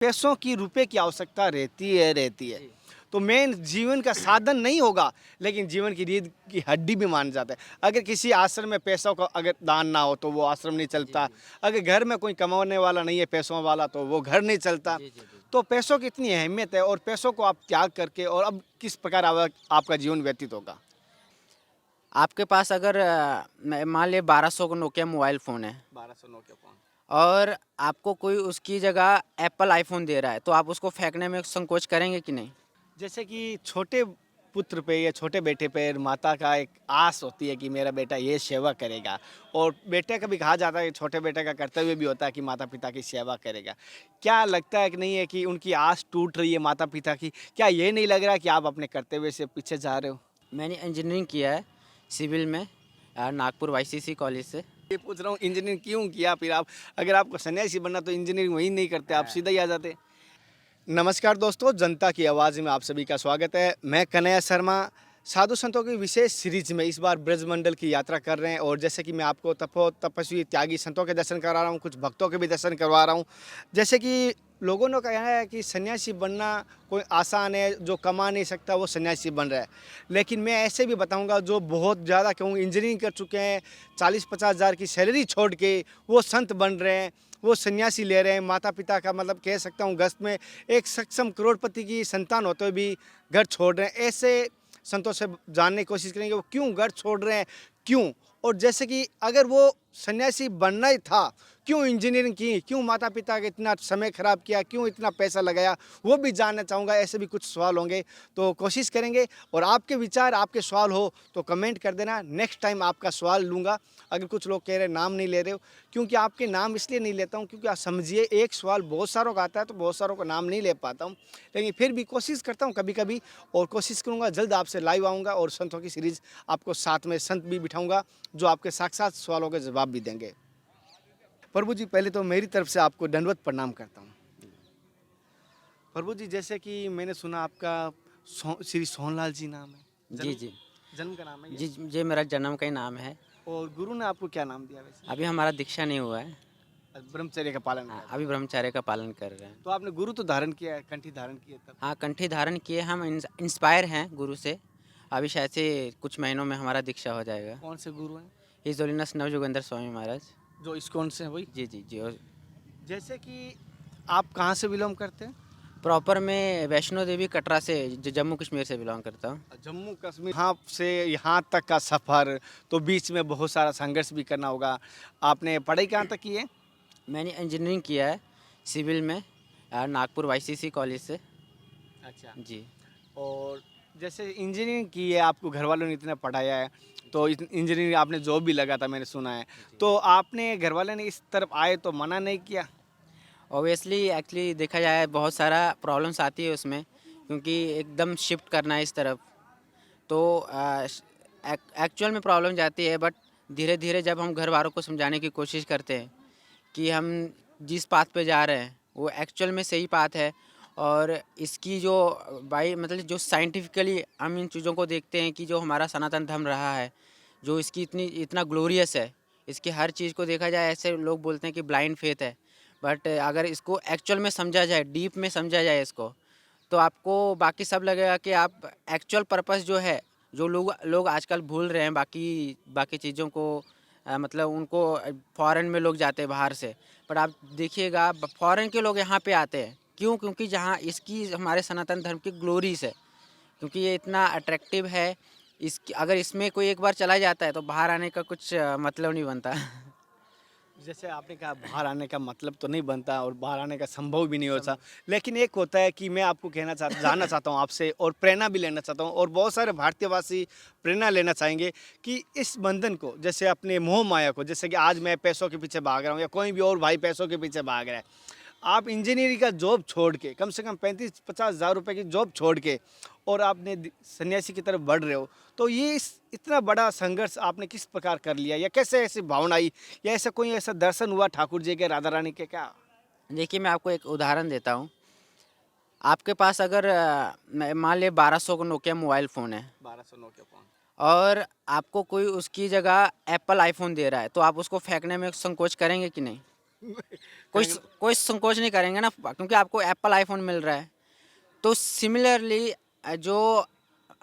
पैसों की रुपए की आवश्यकता रहती है। जी, तो मेन जीवन का साधन नहीं होगा, लेकिन जीवन की रीढ़ की हड्डी भी मान जाता है। अगर किसी आश्रम में पैसों का अगर दान ना हो तो वो आश्रम नहीं जी, चलता। जी। अगर घर में कोई कमाने वाला नहीं है पैसों वाला तो वो घर नहीं चलता। जी, जी, जी। तो पैसों की इतनी अहमियत है और पैसों को आप त्याग करके और अब किस प्रकार आपका जीवन व्यतीत होगा? आपके पास अगर मान लिया 1200 का नोकिया मोबाइल फ़ोन है 1200 नोकिया फ़ोन। और आपको कोई उसकी जगह एप्पल आईफ़ोन दे रहा है, तो आप उसको फेंकने में संकोच करेंगे कि नहीं? जैसे कि छोटे पुत्र पे या छोटे बेटे पे माता का एक आस होती है कि मेरा बेटा ये सेवा करेगा, और बेटे का भी कहा जाता है कि छोटे बेटे का कर्तव्य भी होता है कि माता पिता की सेवा करेगा। क्या लगता है कि नहीं है कि उनकी आस टूट रही है माता पिता की? क्या ये नहीं लग रहा कि आप अपने कर्तव्य से पीछे जा रहे हो? मैंने इंजीनियरिंग किया है सिविल में नागपुर वाईसीसी कॉलेज से। ये पूछ रहा हूँ इंजीनियरिंग क्यों किया फिर आप? अगर आपको सन्यासी बनना तो इंजीनियरिंग वही नहीं करते, आप सीधा ही आ जाते। नमस्कार दोस्तों, जनता की आवाज़ में आप सभी का स्वागत है। मैं कन्हैया शर्मा साधु संतों की विशेष सीरीज में इस बार ब्रजमंडल की यात्रा कर रहे हैं, और जैसे कि मैं आपको तपस्वी त्यागी संतों के दर्शन करा रहा हूँ, कुछ भक्तों के भी दर्शन करवा रहा हूँ। जैसे कि लोगों ने कहा है कि सन्यासी बनना कोई आसान है, जो कमा नहीं सकता वो सन्यासी बन रहा है। लेकिन मैं ऐसे भी बताऊंगा जो बहुत ज़्यादा कहूँ इंजीनियरिंग कर चुके हैं, 40-50 हज़ार की सैलरी छोड़ के वो संत बन रहे हैं, वो सन्यासी ले रहे हैं। माता पिता का मतलब कह सकता हूँ गस्त में एक सक्षम करोड़पति की संतान होते हुए भी घर छोड़ रहे हैं। ऐसे संतों से जानने की कोशिश करेंगे वो क्यों घर छोड़ रहे हैं, क्यों? और जैसे कि अगर वो सन्यासी बनना ही था, क्यों इंजीनियरिंग की, क्यों माता पिता का इतना समय खराब किया, क्यों इतना पैसा लगाया, वो भी जानना चाहूँगा। ऐसे भी कुछ सवाल होंगे तो कोशिश करेंगे, और आपके विचार आपके सवाल हो तो कमेंट कर देना। नेक्स्ट टाइम आपका सवाल लूँगा। अगर कुछ लोग कह रहे हैं नाम नहीं ले रहे हो, क्योंकि आपके नाम इसलिए नहीं लेता हूँ क्योंकि आप समझिए एक सवाल बहुत सारों का आता है तो बहुत सारों का नाम नहीं ले पाता हूँ, लेकिन फिर भी कोशिश करता हूँ कभी कभी, और कोशिश करूँगा जल्द आपसे लाइव आऊँगा और संतों की सीरीज आपको साथ में संत भी बिठाऊँगा जो आपके साक्षात सवालों के जवाब भी देंगे। प्रभु जी, पहले तो मेरी तरफ से आपको दंडवत प्रणाम करता हूँ। प्रभु जी, जैसे कि मैंने सुना आपका श्री सोहनलाल जी नाम है, जी, जन्म जी। जन्म का नाम है ये? जी, ये मेरा जन्म का ही नाम है। और गुरु ने आपको क्या नाम दिया वैसे? अभी हमारा दीक्षा नहीं हुआ है। ब्रह्मचर्य का पालन हाँ, कर रहे अभी हैं। ब्रह्मचर्य का पालन कर रहे हैं। तो आपने गुरु तो धारण किया है, कंठी धारण की है तब। हाँ, कंठी धारण किए हम इंस्पायर हैं गुरु से। अभी शायद से कुछ महीनों में हमारा दीक्षा हो जाएगा। कौन से गुरु हैं? His holiness नवजोगिंदर Swami Maharaj. जो इस्कॉन से हैं वही? जी, जी, जी। और जैसे कि आप कहाँ से बिलोंग करते हैं? प्रॉपर मैं वैष्णो देवी कटरा से जम्मू कश्मीर से बिलोंग करता हूँ। जम्मू कश्मीर। यहाँ से यहाँ तक का सफ़र तो बीच में बहुत सारा संघर्ष भी करना होगा। आपने पढ़ाई कहाँ तक की है? मैंने इंजीनियरिंग किया है सिविल में नागपुर वाईसीसी कॉलेज से। अच्छा। जी। और जैसे इंजीनियरिंग की है, आपको घर वालों ने इतना पढ़ाया है, तो इंजीनियरिंग आपने जॉब भी लगा था मैंने सुना है। तो आपने घर वाले ने इस तरफ आए तो मना नहीं किया? ऑब्वियसली एक्चुअली देखा जाए बहुत सारा प्रॉब्लम्स आती है उसमें, क्योंकि एकदम शिफ्ट करना है इस तरफ। तो एक्चुअल में प्रॉब्लम जाती है, बट धीरे धीरे जब हम घर वालों को समझाने की कोशिश करते हैं कि हम जिस पाथ पे जा रहे हैं वो एक्चुअल में सही पाथ है, और इसकी जो बाई मतलब जो साइंटिफिकली हम इन चीज़ों को देखते हैं कि जो हमारा सनातन धर्म रहा है, जो इसकी इतना ग्लोरियस है, इसकी हर चीज़ को देखा जाए, ऐसे लोग बोलते हैं कि ब्लाइंड फेथ है, बट अगर इसको एक्चुअल में समझा जाए, डीप में समझा जाए इसको, तो आपको बाकी सब लगेगा कि आप एक्चुअल पर्पस जो है, जो लोग आजकल भूल रहे हैं बाकी बाकी चीज़ों को, मतलब उनको फॉरेन में लोग जाते हैं बाहर से, पर आप देखिएगा फॉरेन के लोग यहाँ पे आते हैं क्यों? क्योंकि जहाँ इसकी हमारे सनातन धर्म की ग्लोरीज है, क्योंकि ये इतना अट्रैक्टिव है। इसकी अगर इसमें कोई एक बार चला जाता है तो बाहर आने का कुछ मतलब नहीं बनता। जैसे आपने कहा बाहर आने का मतलब तो नहीं बनता और बाहर आने का संभव भी नहीं होता, लेकिन एक होता है कि मैं आपको जानना चाहता हूँ आपसे, और प्रेरणा भी लेना चाहता हूँ, और बहुत सारे भारतीयवासी प्रेरणा लेना चाहेंगे कि इस बंधन को, जैसे अपने मोह माया को, जैसे कि आज मैं पैसों के पीछे भाग रहा हूँ या कोई भी और भाई पैसों के पीछे भाग रहा है, आप इंजीनियरिंग का जॉब छोड़ के कम से कम 35-50 हज़ार रुपये की जॉब छोड़ के और आपने सन्यासी की तरफ बढ़ रहे हो, तो ये इतना बड़ा संघर्ष आपने किस प्रकार कर लिया, या कैसे ऐसी भावना आई, या ऐसा कोई ऐसा दर्शन हुआ ठाकुर जी के, राधा रानी के, क्या? देखिए, मैं आपको एक उदाहरण देता हूँ। आपके पास अगर मान लिया 1200 का नोकिया मोबाइल फ़ोन है 1200 नोकिया फोन। और आपको कोई उसकी जगह एप्पल आईफ़ोन दे रहा है, तो आप उसको फेंकने में संकोच करेंगे कि नहीं? कोई कोई संकोच नहीं करेंगे ना, क्योंकि आपको एप्पल आईफोन मिल रहा है। तो सिमिलरली जो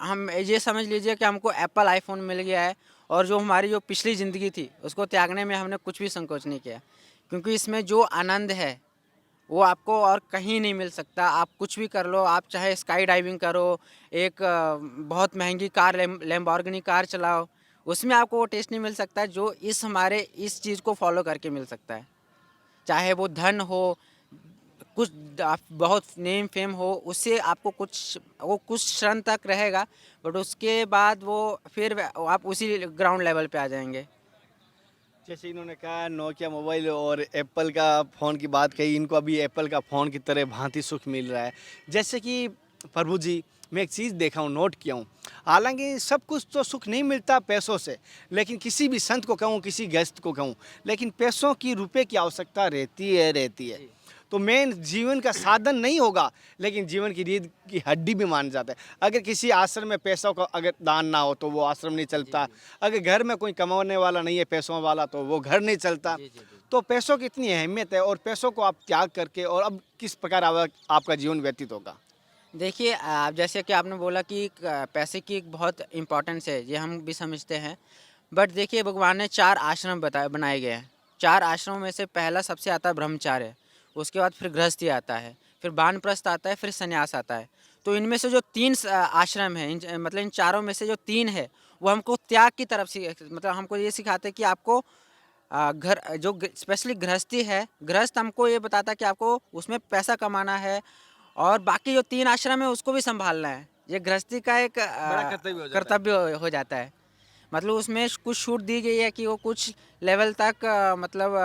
हम ये समझ लीजिए कि हमको एप्पल आईफोन मिल गया है, और जो हमारी जो पिछली ज़िंदगी थी उसको त्यागने में हमने कुछ भी संकोच नहीं किया, क्योंकि इसमें जो आनंद है वो आपको और कहीं नहीं मिल सकता। आप कुछ भी कर लो, आप चाहे स्काई डाइविंग करो, एक बहुत महंगी कार लैम्बोर्गिनी कार चलाओ, उसमें आपको वो टेस्ट नहीं मिल सकता जो इस चीज़ को फॉलो करके मिल सकता है। चाहे वो धन हो, कुछ बहुत नेम फेम हो, उससे आपको कुछ क्षण तक रहेगा, बट उसके बाद वो फिर आप उसी ग्राउंड लेवल पे आ जाएंगे। जैसे इन्होंने कहा नोकिया मोबाइल और एप्पल का फ़ोन की बात कही, इनको अभी एप्पल का फ़ोन की तरह भांति सुख मिल रहा है। जैसे कि प्रभु जी, मैं एक चीज़ देखा हूँ, नोट किया हूँ, हालांकि सब कुछ तो सुख नहीं मिलता पैसों से, लेकिन किसी भी संत को कहूँ, किसी गृहस्थ को कहूँ, लेकिन पैसों की, रुपए की आवश्यकता रहती है। तो मेन जीवन का साधन नहीं होगा, लेकिन जीवन की रीढ़ की हड्डी भी मान जाता है। अगर किसी आश्रम में पैसों का अगर दान ना हो तो वो आश्रम नहीं चलता। अगर घर में कोई कमाने वाला नहीं है पैसों वाला तो वो घर नहीं चलता। तो पैसों की इतनी अहमियत है, और पैसों को आप त्याग करके और अब किस प्रकार आपका जीवन व्यतीत होगा? देखिए, आप जैसे कि आपने बोला कि पैसे की एक बहुत इम्पोर्टेंस है, ये हम भी समझते हैं। बट देखिए, भगवान ने 4 आश्रम बनाए गए हैं। 4 आश्रमों में से पहला सबसे आता है ब्रह्मचार्य, उसके बाद फिर गृहस्थी आता है, फिर वानप्रस्थ आता है, फिर संन्यास आता है। तो इनमें से जो 3 आश्रम हैं, मतलब इन चारों में से जो 3 है, वो हमको त्याग की तरफ से, मतलब हमको ये सिखाते हैं कि आपको घर जो स्पेशली गृहस्थी है, गृहस्थ हमको ये बताता है कि आपको उसमें पैसा कमाना है, और बाकी जो 3 आश्रम है उसको भी सँभालना है। ये गृहस्थी का एक बड़ा कर्तव्य हो जाता है। कर्तव्य हो जाता है। मतलब उसमें कुछ छूट दी गई है कि वो कुछ लेवल तक मतलब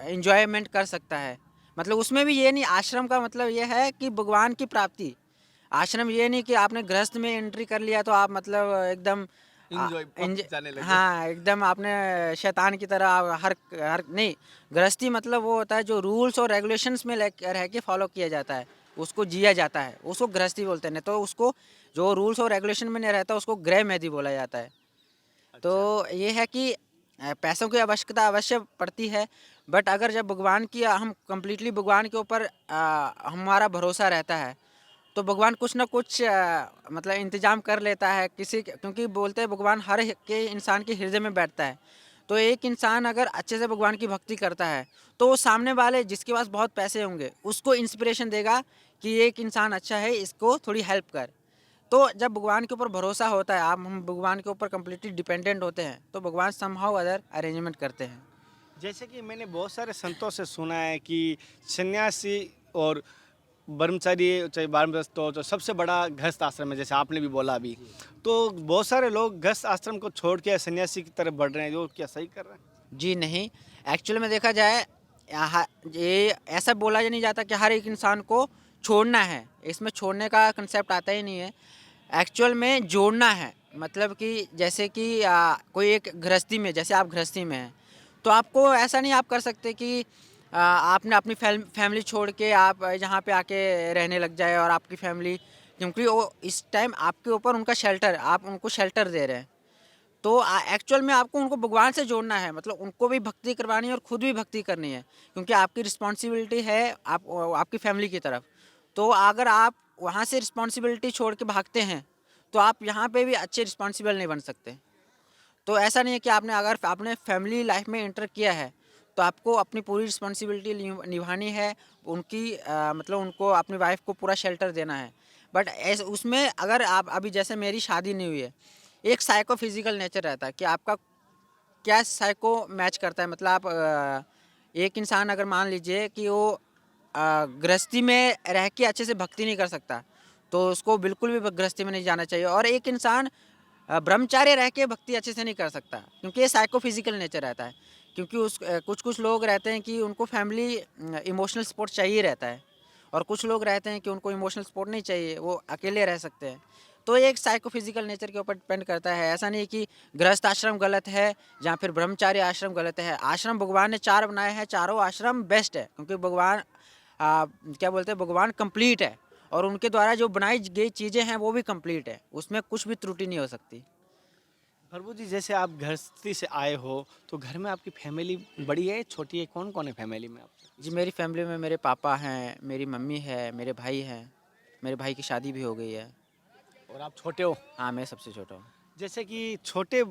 एन्जॉयमेंट कर सकता है। मतलब उसमें भी ये नहीं, आश्रम का मतलब ये है कि भगवान की प्राप्ति। आश्रम ये नहीं कि आपने गृहस्थ में एंट्री कर लिया तो आप मतलब एकदम इंजॉय जाने लगे। हाँ, एकदम आपने शैतान की तरह हर हर नहीं, गृहस्थी मतलब वो होता है जो रूल्स और रेगुलेशंस में रह के फॉलो किया जाता है, उसको जिया जाता है, उसको गृहस्थी बोलते हैं। नहीं तो उसको जो रूल्स और रेगुलेशन में नहीं रहता उसको गृह मेधी बोला जाता है। अच्छा। तो ये है कि पैसों की आवश्यकता अवश्य पड़ती है, बट अगर जब भगवान की हम कंप्लीटली भगवान के ऊपर हमारा भरोसा रहता है, तो भगवान कुछ ना कुछ मतलब इंतजाम कर लेता है, क्योंकि बोलते हैं भगवान के इंसान के हृदय में बैठता है। तो एक इंसान अगर अच्छे से भगवान की भक्ति करता है, तो वो सामने वाले जिसके पास बहुत पैसे होंगे उसको इंस्पिरेशन देगा कि ये एक इंसान अच्छा है, इसको थोड़ी हेल्प कर। तो जब भगवान के ऊपर भरोसा होता है, आप हम भगवान के ऊपर कम्प्लीटली डिपेंडेंट होते हैं, तो भगवान समहाउ अदर अरेंजमेंट करते हैं। जैसे कि मैंने बहुत सारे संतों से सुना है कि सन्यासी और ब्रह्मचारी, चाहे वानप्रस्थ हो, तो सबसे बड़ा गृहस्थ आश्रम है, जैसे आपने भी बोला अभी। तो बहुत सारे लोग गृहस्थ आश्रम को छोड़ के सन्यासी की तरफ बढ़ रहे हैं, जो क्या सही कर रहे हैं? जी नहीं, एक्चुअल में देखा जाए, ये ऐसा बोला नहीं जाता कि हर एक इंसान को छोड़ना है, इसमें छोड़ने का कंसेप्ट आता ही नहीं है। एक्चुअल में जोड़ना है, मतलब कि जैसे कि कोई एक गृहस्थी में, जैसे आप गृहस्थी में हैं, तो आपको ऐसा नहीं आप कर सकते कि आपने अपनी फैमिली छोड़ के आप यहाँ पे आके रहने लग जाए, और आपकी फैमिली, क्योंकि वो इस टाइम आपके ऊपर उनका शेल्टर, आप उनको शेल्टर दे रहे हैं। तो एक्चुअल में आपको उनको भगवान से जोड़ना है, मतलब उनको भी भक्ति करवानी है और खुद भी भक्ति करनी है, क्योंकि आपकी रिस्पॉन्सिबिलिटी है आपकी फैमिली की तरफ। तो अगर आप वहाँ से रिस्पॉन्सिबिलिटी छोड़ के भागते हैं, तो आप यहाँ पे भी अच्छे रिस्पॉन्सिबल नहीं बन सकते। तो ऐसा नहीं है कि अगर आपने फैमिली लाइफ में एंटर किया है, तो आपको अपनी पूरी रिस्पॉन्सिबिलिटी निभानी है, मतलब उनको, अपनी वाइफ को पूरा शेल्टर देना है। बट ऐसे उसमें अगर आप अभी, जैसे मेरी शादी नहीं हुई है, एक साइको फिजिकल नेचर रहता है कि आपका क्या साइको मैच करता है। मतलब आप एक इंसान अगर मान लीजिए कि वो गृहस्थी में रह के अच्छे से भक्ति नहीं कर सकता, तो उसको बिल्कुल भी गृहस्थी में नहीं जाना चाहिए। और एक इंसान ब्रह्मचार्य रह के भक्ति अच्छे से नहीं कर सकता, क्योंकि ये साइको फिजिकल नेचर रहता है। क्योंकि कुछ कुछ लोग रहते हैं कि उनको फैमिली इमोशनल सपोर्ट चाहिए रहता है, और कुछ लोग रहते हैं कि उनको इमोशनल सपोर्ट नहीं चाहिए, वो अकेले रह सकते हैं। तो ये एक साइको फिजिकल नेचर के ऊपर डिपेंड करता है। ऐसा नहीं कि गृहस्थ आश्रम गलत है या फिर ब्रह्मचार्य आश्रम गलत है। आश्रम भगवान ने 4 बनाए हैं, चारों आश्रम बेस्ट है, क्योंकि भगवान क्या बोलते हैं, भगवान कंप्लीट है, और उनके द्वारा जो बनाई गई चीज़ें हैं वो भी कंप्लीट है, उसमें कुछ भी त्रुटि नहीं हो सकती। प्रभु जी, जैसे आप गृहस्थी से आए हो तो घर में आपकी फैमिली बड़ी है छोटी है, कौन कौन है फैमिली में आपके? जी मेरी फैमिली में मेरे पापा हैं, मेरी मम्मी है, मेरे भाई हैं। मेरे भाई की शादी भी हो गई है। और आप छोटे हो। हाँ, मैं सबसे छोटा हूँ। जैसे कि छोटे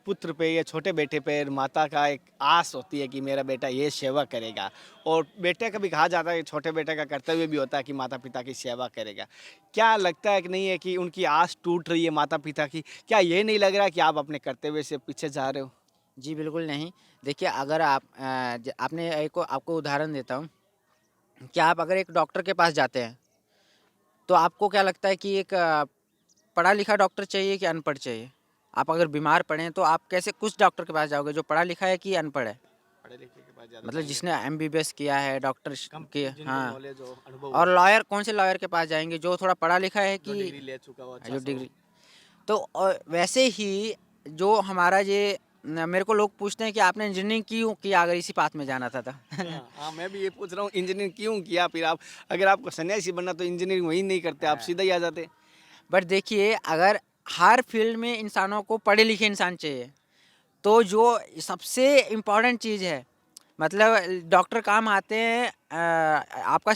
पुत्र पे या छोटे बेटे पे माता का एक आस होती है कि मेरा बेटा ये सेवा करेगा, और बेटे का भी कहा जाता है कि छोटे बेटे का कर्तव्य भी होता है कि माता पिता की सेवा करेगा। क्या लगता है कि नहीं है कि उनकी आस टूट रही है माता पिता की? क्या ये नहीं लग रहा कि आप अपने कर्तव्य से पीछे जा रहे हो? जी बिल्कुल नहीं। देखिए अगर आप आपने एक आपको उदाहरण देता हूँ कि आप अगर एक डॉक्टर के पास जाते हैं, तो आपको क्या लगता है कि एक पढ़ा लिखा डॉक्टर चाहिए कि अनपढ़ चाहिए? आप अगर बीमार पड़े तो आप कैसे कुछ डॉक्टर के पास जाओगे जो पढ़ा लिखा है कि अनपढ़ है? पढ़े लिखे के पास ज़्यादा मतलब जाएंगे। जिसने एमबीबीएस किया है, डॉक्टर कम के जिनको हाँ। नॉलेज हो, अनुभव और हो, लॉयर कौन से लॉयर के पास जाएँगे जो थोड़ा पढ़ा लिखा है जो कि डिग्री ले चुका हो अच्छा जो सा हो। डिग्री। तो वैसे ही जो हमारा ये मेरे को लोग पूछते हैं कि आपने इंजीनियरिंग क्यों किया अगर इसी पाथ में जाना था तो? हाँ हाँ, मैं भी ये पूछ रहा हूँ इंजीनियरिंग क्यों किया फिर आप? अगर आपको सन्यासी बनना तो इंजीनियरिंग वही नहीं करते, आप सीधा ही आ जाते। बट देखिए अगर हर फील्ड में इंसानों को पढ़े लिखे इंसान चाहिए, तो जो सबसे इम्पोर्टेंट चीज़ है मतलब डॉक्टर काम आते हैं आपका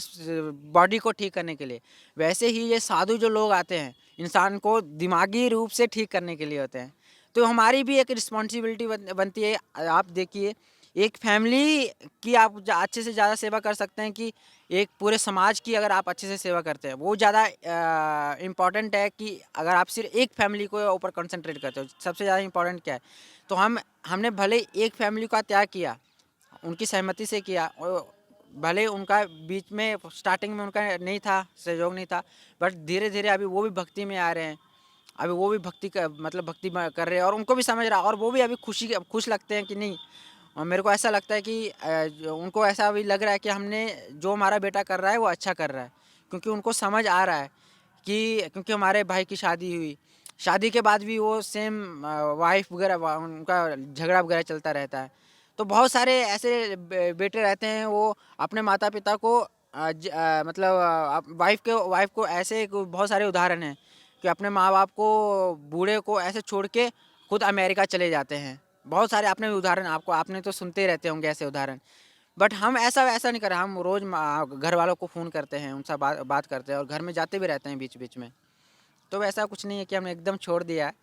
बॉडी को ठीक करने के लिए। वैसे ही ये साधु जो लोग आते हैं इंसान को दिमागी रूप से ठीक करने के लिए होते हैं। तो हमारी भी एक रिस्पॉन्सिबिलिटी बनती है। आप देखिए एक फैमिली की आप अच्छे से ज़्यादा सेवा कर सकते हैं कि एक पूरे समाज की अगर आप अच्छे से सेवा करते हैं वो ज़्यादा इम्पॉर्टेंट है कि अगर आप सिर्फ एक फैमिली को ऊपर कंसंट्रेट करते हो। सबसे ज़्यादा इम्पोर्टेंट क्या है? तो हमने भले एक फैमिली का त्याग किया, उनकी सहमति से किया और भले उनका बीच में स्टार्टिंग में उनका नहीं था, सहयोग नहीं था, बट धीरे-धीरे अभी वो भी भक्ति में आ रहे हैं। अभी वो भी भक्ति क मतलब भक्ति म कर रहे हैं और उनको भी समझ रहा है और वो भी अभी खुश लगते हैं कि नहीं। मेरे को ऐसा लगता है कि जो उनको ऐसा अभी लग रहा है कि हमने जो हमारा बेटा कर रहा है वो अच्छा कर रहा है। क्योंकि उनको समझ आ रहा है कि क्योंकि हमारे भाई की शादी हुई। शादी के बाद भी वो सेम वाइफ़ वगैरह उनका झगड़ा वगैरह चलता रहता है। तो बहुत सारे ऐसे बेटे रहते हैं वो अपने माता-पिता को मतलब वाइफ़ को ऐसे बहुत सारे उदाहरण हैं कि अपने माँ-बाप को बूढ़े को ऐसे छोड़ के खुद अमेरिका चले जाते हैं। बहुत सारे आपने उदाहरण आपने तो सुनते ही रहते होंगे ऐसे उदाहरण। बट हम ऐसा वैसा नहीं कर रहे, हम रोज़ घर वालों को फ़ोन करते हैं, उनसे बात करते हैं और घर में जाते भी रहते हैं बीच-बीच में। तो वैसा कुछ नहीं है कि हमने एकदम छोड़ दिया है।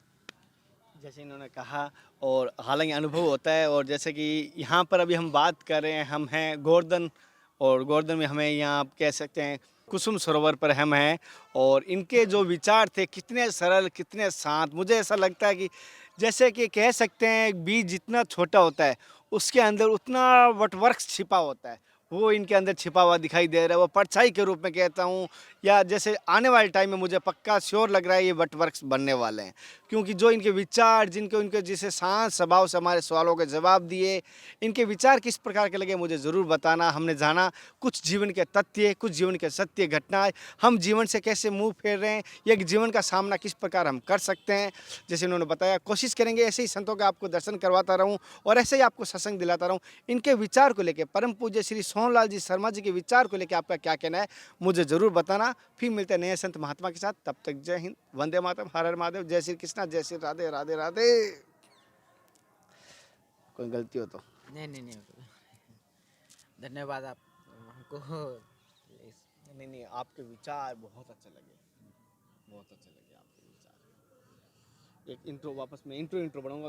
जैसे इन्होंने कहा, और हालांकि अनुभव होता है, और जैसे कि यहाँ पर अभी हम बात कर रहे हैं, हम हैं गोवर्धन, और गोवर्धन में हमें यहाँ आप कह सकते हैं कुसुम सरोवर पर हम हैं, और इनके जो विचार थे कितने सरल कितने शांत। मुझे ऐसा लगता है कि जैसे कि कह सकते हैं एक बीज जितना छोटा होता है उसके अंदर उतना वटवृक्ष छिपा होता है, वो इनके अंदर छिपा हुआ दिखाई दे रहा है। वो परछाई के रूप में कहता हूँ, या जैसे आने वाले टाइम में मुझे पक्का श्योर लग रहा है ये वटवृक्ष बनने वाले हैं, क्योंकि जो इनके विचार, जिनके उनके जिसे शांत स्वभाव से हमारे सवालों के जवाब दिए, इनके विचार किस प्रकार के लगे मुझे ज़रूर बताना। हमने जाना कुछ जीवन के तथ्य, कुछ जीवन के सत्य घटनाएं, हम जीवन से कैसे मुंह फेर रहे हैं, या जीवन का सामना किस प्रकार हम कर सकते हैं। जैसे उन्होंने बताया, कोशिश करेंगे ऐसे ही संतों के आपको दर्शन करवाता रहूं और ऐसे ही आपको सत्संग दिलाता रहूं। इनके विचार को लेकर, परम पूज्य श्री सोहनलाल जी शर्मा जी के विचार को लेकर आपका क्या कहना है मुझे ज़रूर बताना। फिर मिलते हैं नए संत महात्मा के साथ, तब तक जय हिंद, वंदे मातरम, हर हर महादेव, जय श्री कृष्णा, जय श्री राधे राधे राधे। कोई गलती हो तो नहीं। धन्यवाद आप हमको नहीं नहीं, आपके विचार बहुत अच्छे लगे, बहुत अच्छे लगे आपके विचार। एक इंट्रो वापस मैं इंट्रो बनाऊंगा।